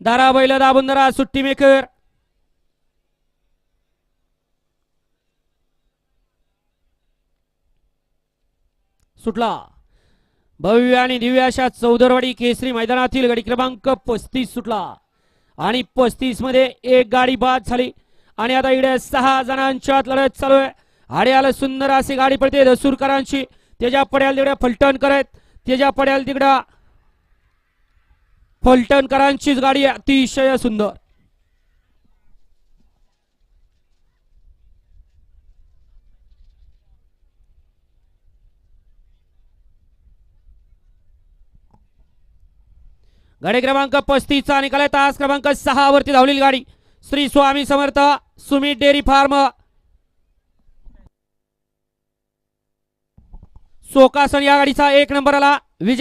दारा बैल दाबून धरा सुट्टी मेकर. सुटला भव्य आणि दिव्य अशा चौदरवाडी केसरी मैदानातील गाडी क्रमांक 35 सुटला आणि 35 मध्ये एक गाडी बाद झाली आणि आता इकडे 6 जणांच्यात लढत चालू आहे. आड्याला सुंदर अशी गाडी पडते दसूरकरांची. त्याच्या पड्याला तिकडे फलटण करत त्याच्या पड्याला तिकडे फलटणकरांचीच गाडी अतिशय सुंदर. गाडी क्रमांक 35 चा निकाल तास क्रमांक 6 वरती धावलेली गाडी श्री स्वामी समर्थ सुमित डेअरी फार्म सोकासन या गाडीचा 1 नंबर आला.